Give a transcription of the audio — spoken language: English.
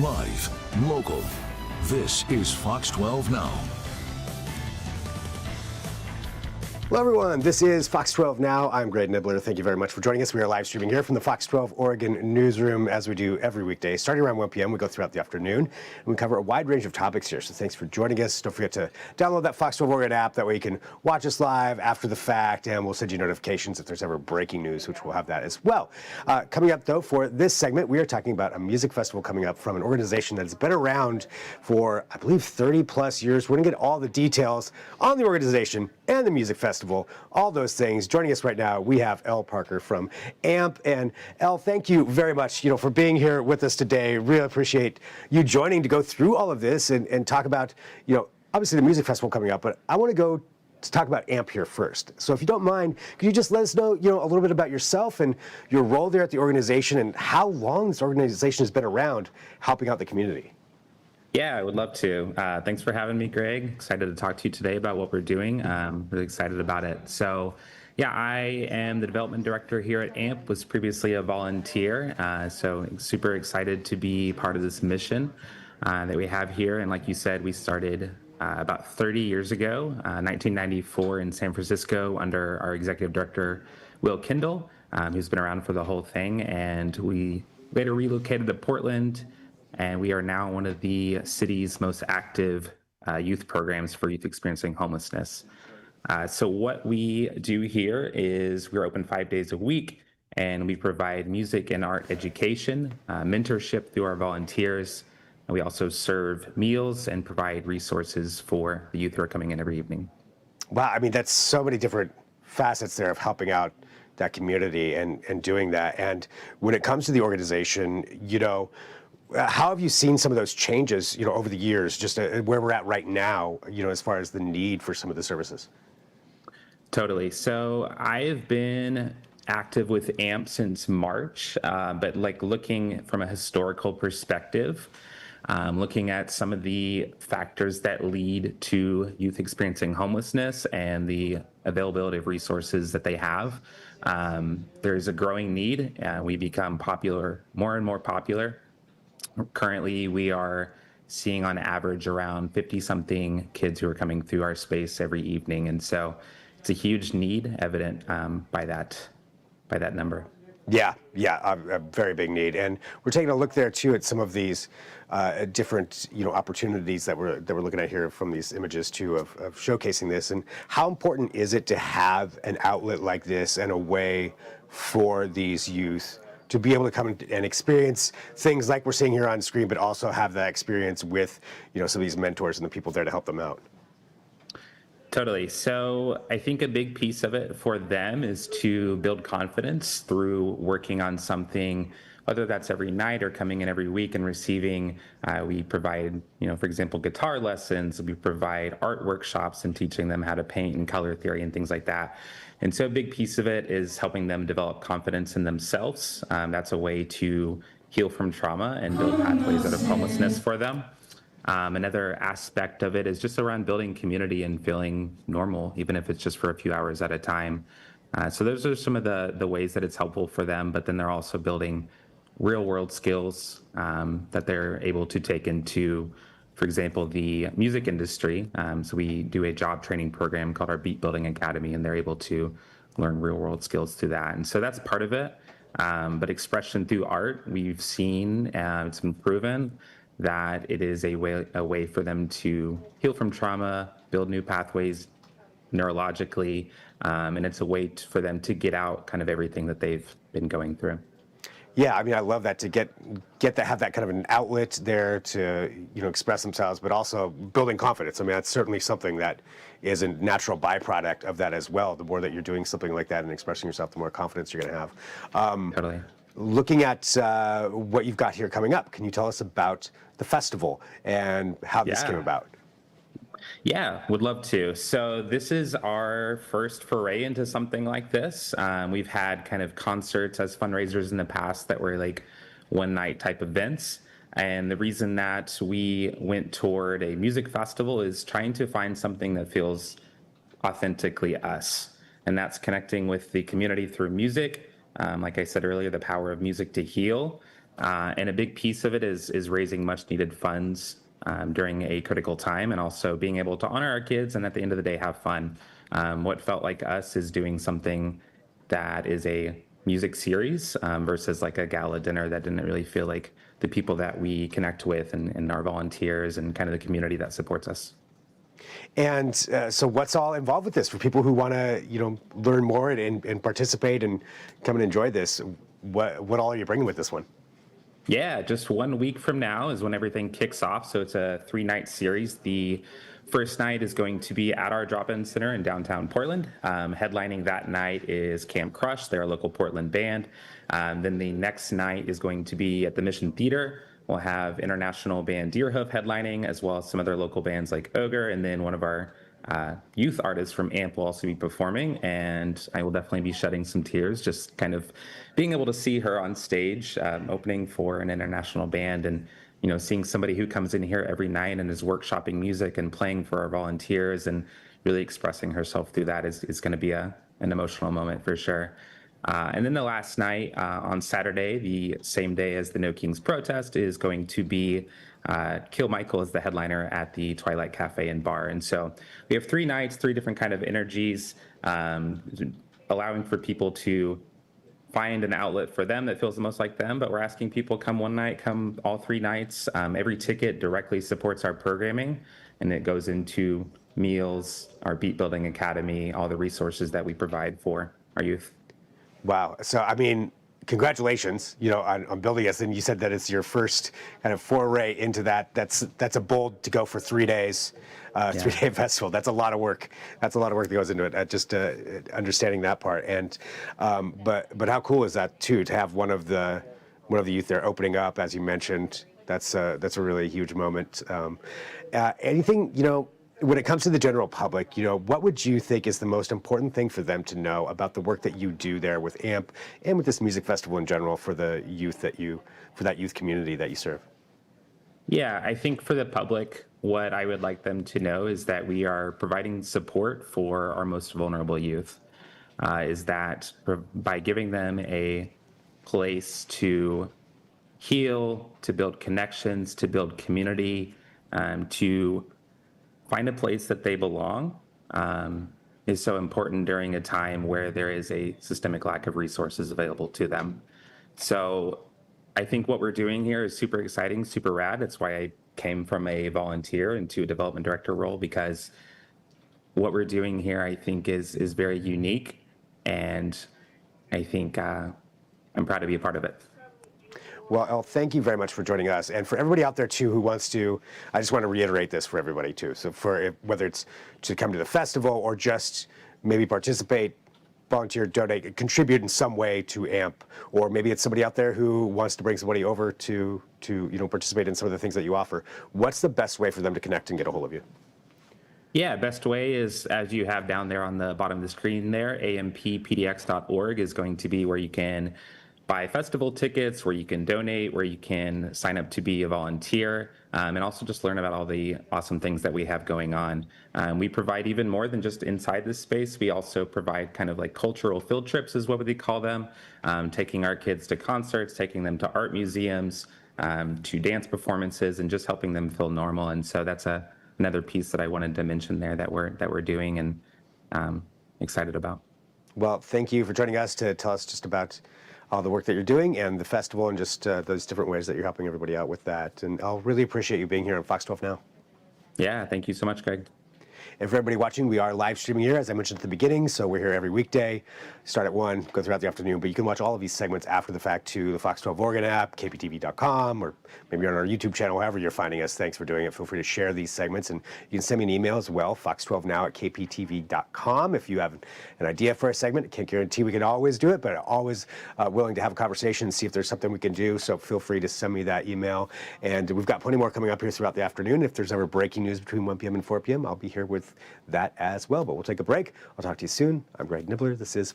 Live, local. This is Fox 12 Now. Hello, everyone. This is Fox 12 Now. I'm Greg Nibbler. Thank you very much for joining us. We are live streaming here from the Fox 12 Oregon newsroom, as we do every weekday. Starting around 1 p.m., we go throughout the afternoon, and we cover a wide range of topics here. So thanks for joining us. Don't forget to download that Fox 12 Oregon app. That way you can watch us live after the fact, and we'll send you notifications if there's ever breaking news, which we'll have that as well. Coming up, though, for this segment, we are talking about a music festival coming up from an organization that's been around for, I believe, 30-plus years. We're going to get all the details on the organization and the music festival, all those things. Joining us right now, we have Elle Parker from AMP. And Elle, thank you very much, for being here with us today. Really appreciate you joining to go through all of this and talk about, obviously the music festival coming up, but I want to go to talk about AMP here first. So if you don't mind, could you just let us know, a little bit about yourself and your role there at the organization and how long this organization has been around helping out the community? Yeah, I would love to. Thanks for having me, Greg. Excited to talk to you today about what we're doing. Really excited about it. So, yeah, I am the development director here at AMP, was previously a volunteer. So super excited to be part of this mission that we have here. And like you said, we started about 30 years ago, 1994 in San Francisco under our executive director, Will Kindle, who's been around for the whole thing. And we later relocated to Portland, and we are now one of the city's most active youth programs for youth experiencing homelessness. So what we do here is we're open 5 days a week, and we provide music and art education, mentorship through our volunteers. And we also serve meals and provide resources for the youth who are coming in every evening. Wow, I mean, that's so many different facets there of helping out that community and doing that. And when it comes to the organization, how have you seen some of those changes, over the years, just where we're at right now, as far as the need for some of the services? Totally. So I have been active with AMP since March, but looking from a historical perspective, looking at some of the factors that lead to youth experiencing homelessness and the availability of resources that they have, there's a growing need. We become popular, more and more popular. Currently, we are seeing on average around 50-something kids who are coming through our space every evening. And so it's a huge need evident by that number. Yeah, a very big need. And we're taking a look there, too, at some of these different, opportunities that we're looking at here from these images, too, of showcasing this. And how important is it to have an outlet like this and a way for these youth to be able to come and experience things like we're seeing here on screen, but also have that experience with, some of these mentors and the people there to help them out? Totally. So I think a big piece of it for them is to build confidence through working on something, whether that's every night or coming in every week and receiving. We provide, for example, guitar lessons. We provide art workshops and teaching them how to paint and color theory and things like that. And so a big piece of it is helping them develop confidence in themselves. That's a way to heal from trauma and build pathways out of homelessness for them. Another aspect of it is just around building community and feeling normal, even if it's just for a few hours at a time. So those are some of the ways that it's helpful for them, but then they're also building real world skills that they're able to take into, for example, the music industry. So we do a job training program called our Beat Building Academy, and they're able to learn real world skills through that. And so that's part of it. But expression through art, we've seen, it's been proven that it is a way for them to heal from trauma, build new pathways neurologically, and it's a way for them to get out kind of everything that they've been going through. Yeah, I mean, I love that, to get to have that kind of an outlet there to, express themselves, but also building confidence. I mean, that's certainly something that is a natural byproduct of that as well. The more that you're doing something like that and expressing yourself, the more confidence you're going to have. Totally. Looking at what you've got here coming up, can you tell us about the festival and how this came about? Yeah, would love to. So this is our first foray into something like this. We've had kind of concerts as fundraisers in the past that were like one night type events. And the reason that we went toward a music festival is trying to find something that feels authentically us. And that's connecting with the community through music. Like I said earlier, the power of music to heal. And a big piece of it is raising much needed funds during a critical time, and also being able to honor our kids and at the end of the day have fun. What felt like us is doing something that is a music series versus like a gala dinner that didn't really feel like the people that we connect with and our volunteers and kind of the community that supports us. And so what's all involved with this for people who want to, learn more and participate and come and enjoy this? What all are you bringing with this one? Yeah, just 1 week from now is when everything kicks off. So it's a 3-night series. The first night is going to be at our drop-in center in downtown Portland. Headlining that night is Camp Crush, they're a local Portland band. Then the next night is going to be at the Mission Theater. We'll have international band Deerhoof headlining, as well as some other local bands like Ogre, and then one of our youth artists from AMP will also be performing, and I will definitely be shedding some tears just kind of being able to see her on stage opening for an international band, and seeing somebody who comes in here every night and is workshopping music and playing for our volunteers and really expressing herself through that is going to be an emotional moment for sure. And then the last night on Saturday, the same day as the No Kings protest, is going to be Kill Michael as the headliner at the Twilight Cafe and Bar. And so we have 3 nights, 3 different kind of energies, allowing for people to find an outlet for them that feels the most like them. But we're asking people come one night, come all 3 nights. Every ticket directly supports our programming, and it goes into meals, our Beat Building Academy, all the resources that we provide for our youth. Wow. So, I mean, congratulations, on building this. And you said that it's your first kind of foray into that. That's a bold to go for 3 days, 3-day festival. That's a lot of work. That's a lot of work that goes into it. Just understanding that part. And but how cool is that too, to have one of the youth there opening up, as you mentioned. That's a really huge moment. Anything, when it comes to the general public, what would you think is the most important thing for them to know about the work that you do there with AMP and with this music festival in general for the youth for that youth community that you serve? Yeah, I think for the public, what I would like them to know is that we are providing support for our most vulnerable youth. Is that by giving them a place to heal, to build connections, to build community, to find a place that they belong is so important during a time where there is a systemic lack of resources available to them. So I think what we're doing here is super exciting, super rad. That's why I came from a volunteer into a development director role, because what we're doing here, I think, is very unique, and I think I'm proud to be a part of it. Well, Elle, thank you very much for joining us. And for everybody out there, too, who wants to, I just want to reiterate this for everybody, too. So whether it's to come to the festival or just maybe participate, volunteer, donate, contribute in some way to AMP, or maybe it's somebody out there who wants to bring somebody over to participate in some of the things that you offer, what's the best way for them to connect and get a hold of you? Yeah, best way is, as you have down there on the bottom of the screen there, amppdx.org is going to be where you can buy festival tickets, where you can donate, where you can sign up to be a volunteer, and also just learn about all the awesome things that we have going on. We provide even more than just inside this space. We also provide kind of like cultural field trips is what we call them, taking our kids to concerts, taking them to art museums, to dance performances, and just helping them feel normal. And so that's another piece that I wanted to mention there that we're doing and excited about. Well, thank you for joining us to tell us just about all the work that you're doing and the festival and just those different ways that you're helping everybody out with that. And I'll really appreciate you being here on Fox 12 Now. Yeah, thank you so much, Greg. And for everybody watching, we are live streaming here, as I mentioned at the beginning, so we're here every weekday, start at 1, go throughout the afternoon, but you can watch all of these segments after the fact to the Fox 12 Oregon app, kptv.com, or maybe on our YouTube channel, however you're finding us. Thanks for doing it. Feel free to share these segments, and you can send me an email as well, fox12now@kptv.com. If you have an idea for a segment, I can't guarantee we can always do it, but I'm always willing to have a conversation and see if there's something we can do, so feel free to send me that email. And we've got plenty more coming up here throughout the afternoon. If there's ever breaking news between 1 p.m. and 4 p.m., I'll be here with that as well. But we'll take a break. I'll talk to you soon. I'm Greg Nibbler. This is